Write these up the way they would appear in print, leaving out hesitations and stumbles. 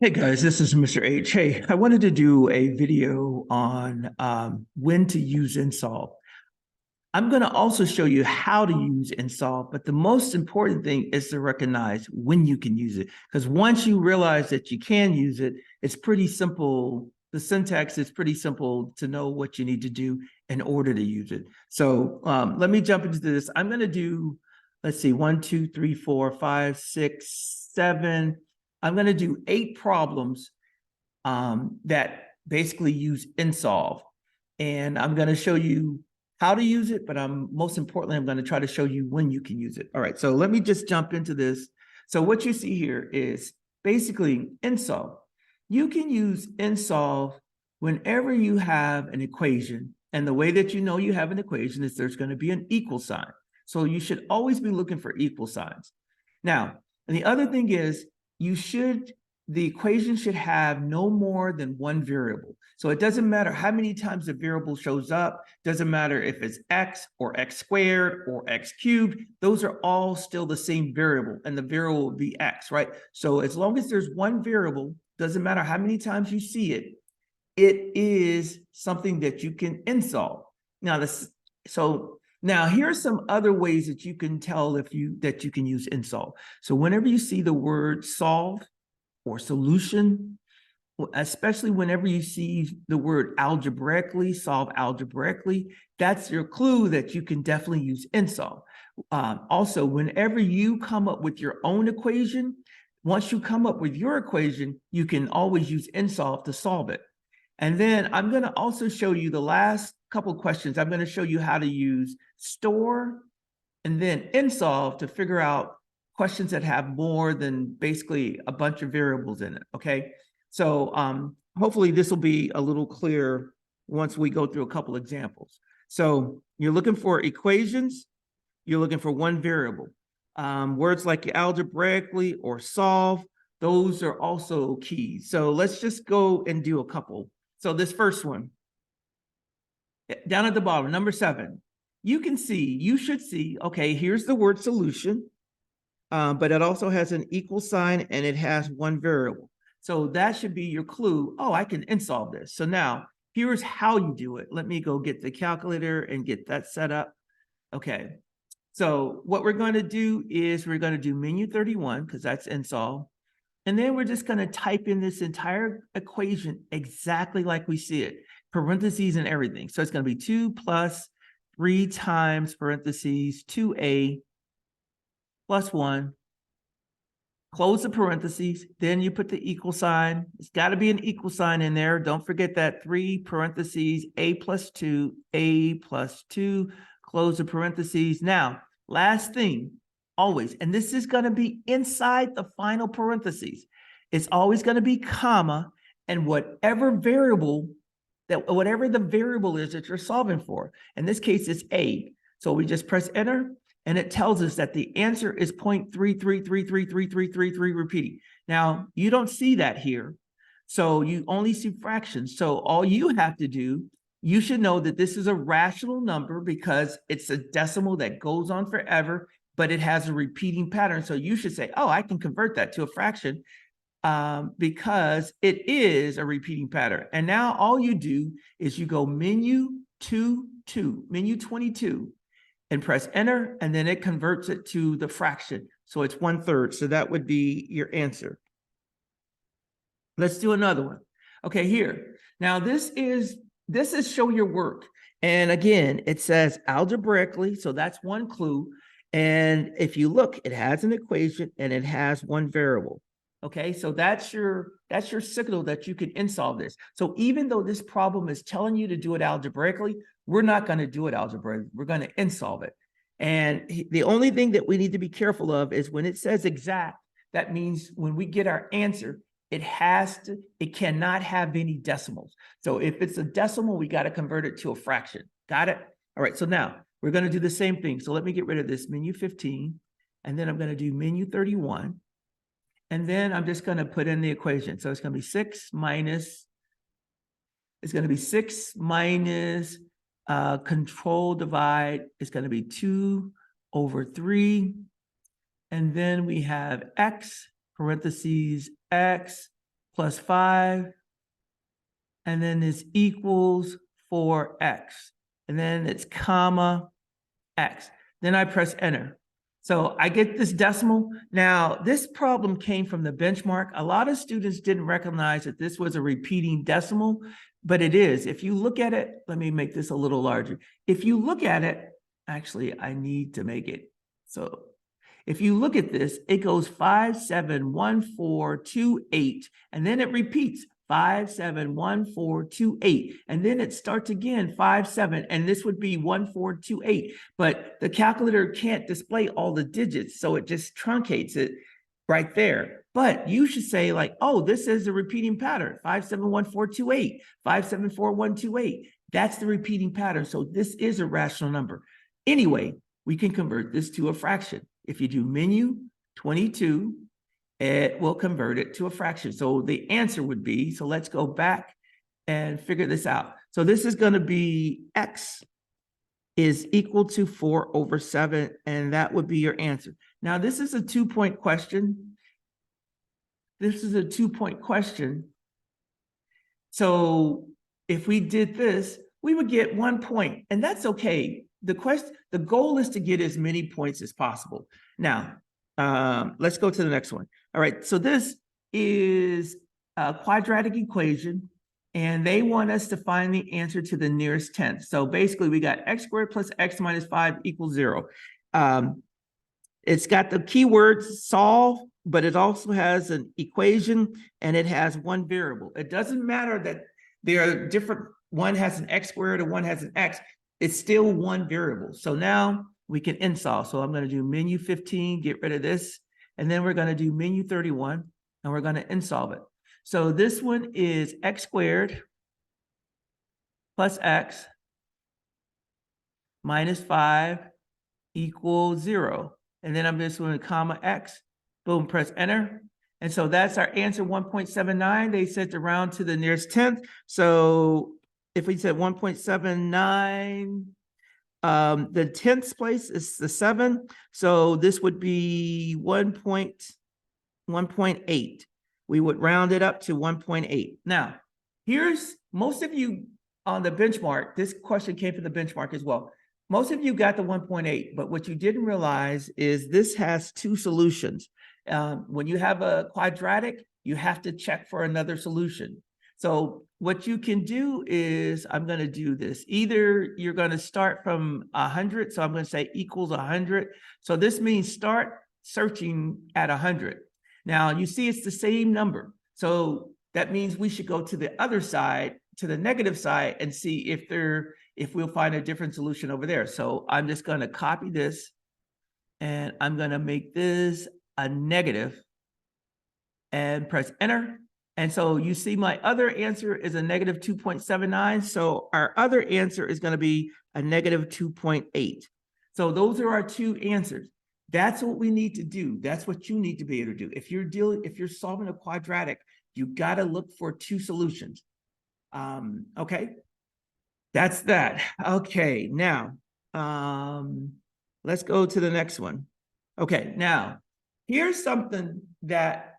Hey guys, this is Mr. H. Hey, I wanted to do a video on when to use nSolve. I'm going to also show you how to use nSolve, but the most important thing is to recognize when you can use it. Because once you realize that you can use it, it's pretty simple. The syntax is pretty simple to know what you need to do in order to use it. So let me jump into this. I'm going to do, let's see, 1, 2, 3, 4, 5, 6, 7. I'm going to do 8 problems that basically use nSolve. And I'm going to show you how to use it, but most importantly, I'm going to try to show you when you can use it. All right, so let me just jump into this. So what you see here is basically nSolve. You can use nSolve whenever you have an equation. And the way that you know you have an equation is there's going to be an equal sign. So you should always be looking for equal signs. Now, and the other thing is the equation should have no more than one variable. So it doesn't matter how many times the variable shows up, doesn't matter if it's x or x squared or x cubed, those are all still the same variable and the variable will be x, right? So as long as there's one variable, doesn't matter how many times you see it, it is something that you can nSolve. Now here's some other ways that you can tell that you can use nSolve. So whenever you see the word solve or solution, especially whenever you see the word algebraically, solve algebraically, that's your clue that you can definitely use nSolve. Also, whenever you come up with your own equation, once you come up with your equation, you can always use nSolve to solve it. And then I'm going to also show you the last couple of questions. I'm going to show you how to use store and then nSolve to figure out questions that have more than basically a bunch of variables in it, okay? So hopefully this will be a little clearer once we go through a couple examples. So you're looking for equations, you're looking for one variable. Words like algebraically or solve, those are also keys. So let's just go and do a couple. So this first one, down at the bottom, number 7, you should see, okay, here's the word solution, but it also has an equal sign and it has one variable. So that should be your clue. Oh, I can nSolve this. So now here's how you do it. Let me go get the calculator and get that set up. Okay. So what we're going to do is we're going to do menu 31 because that's nSolve. And then we're just going to type in this entire equation exactly like we see it, parentheses and everything. So it's going to be 2 plus 3 times parentheses 2a plus 1, close the parentheses, then you put the equal sign. It's got to be an equal sign in there. Don't forget that 3 parentheses, a plus 2, close the parentheses. Now, last thing, always, and this is going to be inside the final parentheses. It's always going to be comma, and whatever the variable is that you're solving for. In this case, it's a. So we just press enter, and it tells us that the answer is 0.33333333 repeating. Now, you don't see that here, so you only see fractions. So all you have to do, you should know that this is a rational number because it's a decimal that goes on forever, but it has a repeating pattern. So you should say, oh, I can convert that to a fraction because it is a repeating pattern. And now all you do is you go menu 22, and press enter, and then it converts it to the fraction. So it's 1/3. So that would be your answer. Let's do another one. Okay, here. Now this is show your work. And again, it says algebraically, so that's one clue. And if you look, it has an equation and it has one variable. Okay, so that's your signal that you can nSolve this. So even though this problem is telling you to do it algebraically, we're not going to do it algebraically. We're going to nSolve it. And the only thing that we need to be careful of is when it says exact, that means when we get our answer, it cannot have any decimals. So if it's a decimal, we got to convert it to a fraction. Got it? All right, so now we're going to do the same thing. So let me get rid of this menu 15, and then I'm going to do menu 31. And then I'm just going to put in the equation. So it's going to be 6 minus control divide. It's going to be 2/3. And then we have x, parentheses, x plus 5, and then this equals 4x, and then it's comma x. Then I press enter. So I get this decimal. Now, this problem came from the benchmark. A lot of students didn't recognize that this was a repeating decimal, but it is. If you look at it, let me make this a little larger. If you look at it, actually, I need to make it. So if you look at this, it goes 5, 7, 1, 4, 2, 8, and then it repeats 5, 7, 1, 4, 2, 8. And then it starts again, 5, 7, and this would be 1, 4, 2, 8. But the calculator can't display all the digits, so it just truncates it right there. But you should say like, oh, this is a repeating pattern, 5, 7, 1, 4, 2, 8, 5, 7, 4, 1, 2, 8. That's the repeating pattern, so this is a rational number. Anyway, we can convert this to a fraction. If you do menu 22, it will convert it to a fraction. So the answer would be, so let's go back and figure this out. So this is going to be x is equal to 4 over 7, and that would be your answer. Now, this is a 2-point question. This is a 2-point question. So if we did this, we would get 1 point, and that's okay. The goal is to get as many points as possible. Now, let's go to the next one. All right, so this is a quadratic equation, and they want us to find the answer to the nearest tenth. So basically, we got x squared plus x minus 5 equals 0. It's got the keyword solve, but it also has an equation, and it has one variable. It doesn't matter that there are different, one has an x squared and one has an x. It's still one variable. So now we can nSolve. So I'm going to do menu 15, get rid of this. And then we're going to do menu 31, and we're going to nSolve it. So this one is x squared plus x minus 5 equals 0. And then I'm just going to comma x, boom, press enter. And so that's our answer, 1.79. They said to round to the nearest tenth. So if we said 1.79, the tenth place is the 7. So this would be 1.8. We would round it up to 1.8. Now, here's most of you on the benchmark. This question came from the benchmark as well. Most of you got the 1.8, but what you didn't realize is this has two solutions. When you have a quadratic, you have to check for another solution. So what you can do is, I'm going to do this. Either you're going to start from 100. So I'm going to say equals 100. So this means start searching at 100. Now you see it's the same number. So that means we should go to the other side, to the negative side, and see if we'll find a different solution over there. So I'm just going to copy this, and I'm going to make this a negative and press enter. And so you see my other answer is a negative 2.79. So our other answer is going to be a negative 2.8. So those are our two answers. That's what we need to do. That's what you need to be able to do. If you're solving a quadratic, you got to look for two solutions. Okay, that's that. Okay, now let's go to the next one. Okay, now here's something that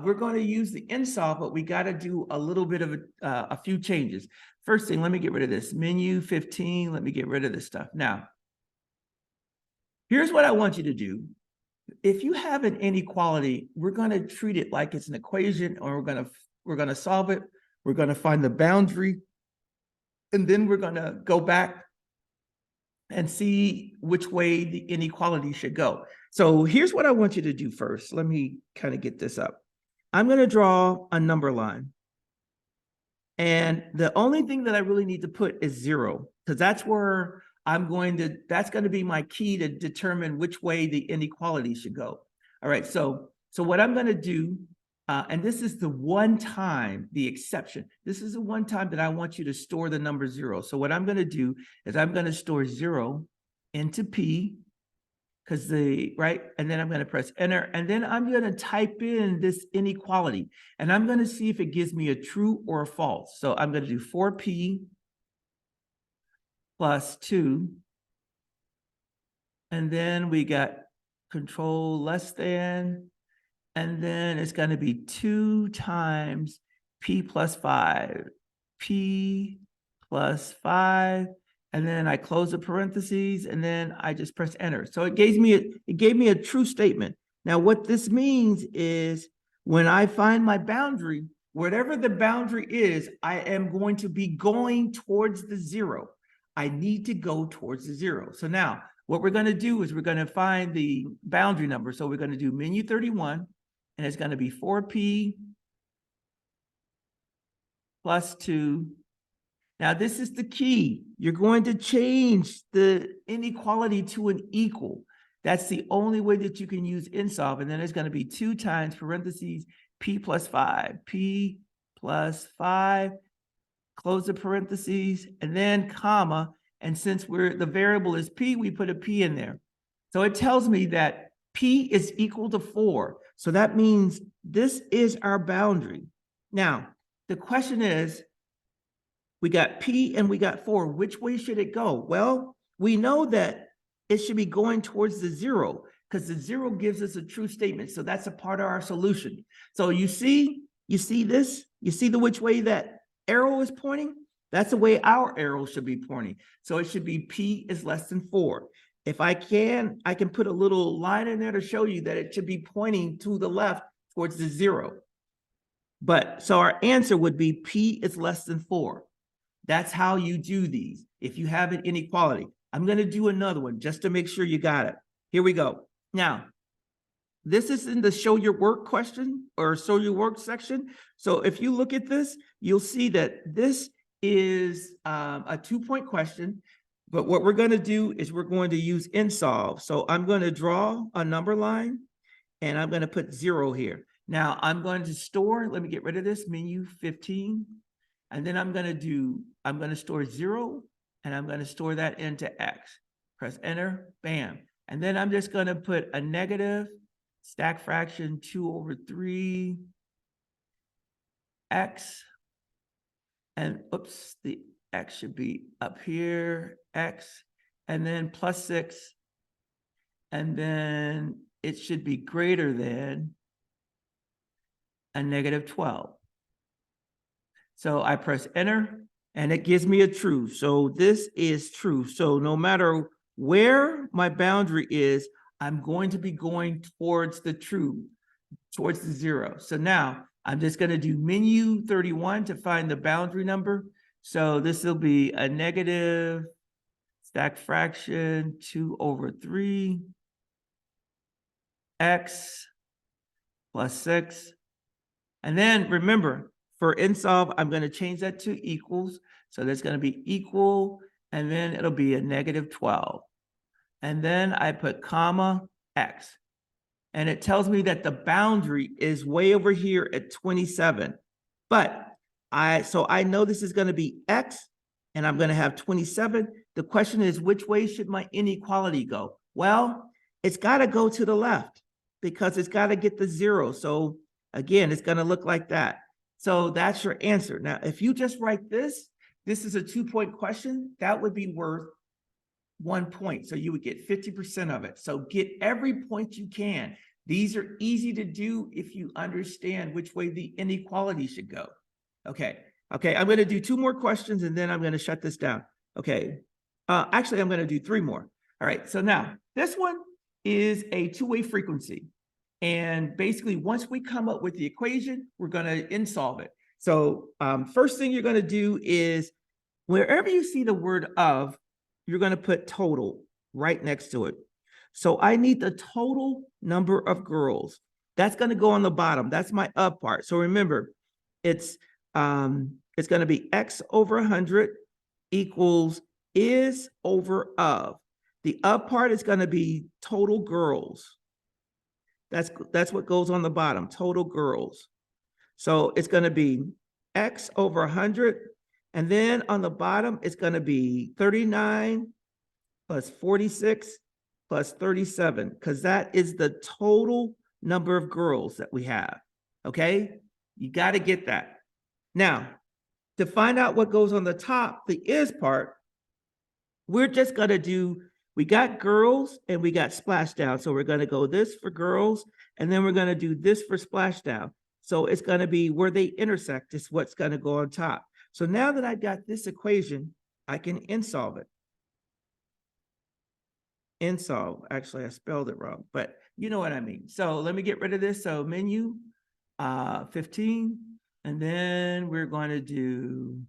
we're going to use the nSolve, but we got to do a little bit of a few changes. First thing, let me get rid of this menu 15. Let me get rid of this stuff. Now, here's what I want you to do. If you have an inequality, we're going to treat it like it's an equation, or we're going to solve it. We're going to find the boundary, and then we're going to go back and see which way the inequality should go. So here's what I want you to do first. Let me kind of get this up. I'm going to draw a number line. And the only thing that I really need to put is 0, because that's where that's going to be my key to determine which way the inequality should go. All right, so what I'm going to do, and this is the one time, the exception. This is the one time that I want you to store the number 0. So what I'm going to do is I'm going to store 0 into P, because and then I'm going to press enter, and then I'm going to type in this inequality, and I'm going to see if it gives me a true or a false. So I'm going to do 4P plus 2, and then we got control less than, and then it's going to be 2 times p plus 5, p plus 5, and then I close the parentheses, and then I just press enter. So it gave me a true statement. Now, what this means is when I find my boundary, whatever the boundary is, I am going to be going towards the 0. I need to go towards the 0. So now what we're going to do is we're going to find the boundary number. So we're going to do menu 31, and it's going to be 4p plus 2. Now, this is the key. You're going to change the inequality to an equal. That's the only way that you can use nSolve. And then it's going to be 2 times parentheses p plus 5, p plus 5, close the parentheses, and then comma. And since the variable is p, we put a p in there. So it tells me that p is equal to 4. So that means this is our boundary. Now, the question is, we got p and we got 4. Which way should it go? Well, we know that it should be going towards the 0 because the 0 gives us a true statement. So that's a part of our solution. So you see this? You see which way that arrow is pointing? That's the way our arrow should be pointing. So it should be p is less than 4. If I can put a little line in there to show you that it should be pointing to the left towards the 0. But so our answer would be p is less than 4. That's how you do these if you have an inequality. I'm going to do another one just to make sure you got it. Here we go. Now, this is in the show your work question or show your work section. So if you look at this, you'll see that this is a 2-point question. But what we're going to do is we're going to use nSolve. So I'm going to draw a number line and I'm going to put 0 here. Now I'm going to store, let me get rid of this, menu 15. And then I'm going to store 0 and I'm going to store that into X. Press enter, bam. And then I'm just going to put a negative stack fraction 2 over 3 X. And oops, the X should be up here, X, and then plus 6. And then it should be greater than a negative 12. So I press enter and it gives me a true. So this is true. So no matter where my boundary is, I'm going to be going towards the true, towards the 0. So now I'm just going to do menu 31 to find the boundary number. So this will be a negative stack fraction 2 over 3 X plus 6. And then remember, for nSolve, I'm going to change that to equals. So that's going to be equal, and then it'll be a negative 12. And then I put comma X. And it tells me that the boundary is way over here at 27. But so I know this is going to be X, and I'm going to have 27. The question is, which way should my inequality go? Well, it's got to go to the left because it's got to get the 0. So again, it's going to look like that. So that's your answer. Now, if you just write this is a 2-point question, that would be worth 1 point. So you would get 50% of it. So get every point you can. These are easy to do if you understand which way the inequality should go. Okay, I'm going to do 2 more questions and then I'm going to shut this down. Okay, actually, I'm going to do 3 more. All right, so now this one is a 2-way frequency. And basically, once we come up with the equation, we're going to nSolve it. So first thing you're going to do is wherever you see the word of, you're going to put total right next to it. So I need the total number of girls. That's going to go on the bottom. That's my of part. So remember, it's going to be X over 100 equals is over of. The of part is going to be total girls. That's what goes on the bottom, total girls. So it's going to be X over 100. And then on the bottom, it's going to be 39 plus 46 plus 37, because that is the total number of girls that we have. Okay? You got to get that. Now, to find out what goes on the top, the is part, we're just going to do, we got girls and we got splashdown. So we're going to go this for girls And then we're going to do this for splashdown. So it's going to be where they intersect is what's going to go on top. So now that I've got this equation, I can nSolve it. nSolve, actually I spelled it wrong, but you know what I mean. So let me get rid of this. So menu 15, and then we're going to do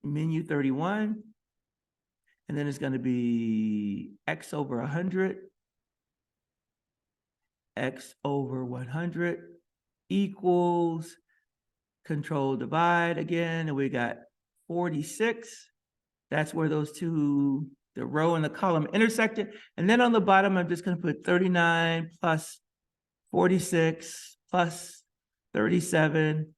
menu 31, and then it's going to be x over 100, x over 100 equals control divide again, and we got 46. That's where those two, the row and the column intersected. And then on the bottom, I'm just going to put 39 plus 46 plus 37.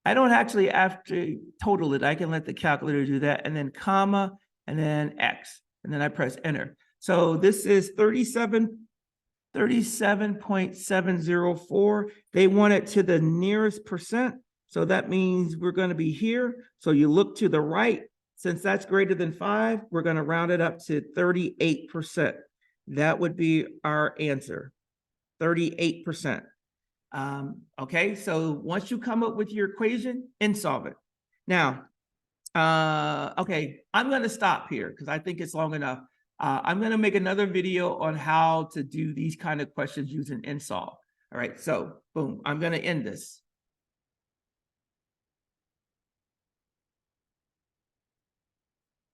I don't actually have to total it. I can let the calculator do that, and then comma, and then X, and then I press enter. So this is 37.704. They want it to the nearest percent. So that means we're going to be here. So you look to the right. Since that's greater than 5, we're going to round it up to 38%. That would be our answer, 38%. Okay, so once you come up with your equation, nSolve it. Now, okay, I'm going to stop here because I think it's long enough. I'm going to make another video on how to do these kind of questions using nSolve. All right, so boom, I'm going to end this.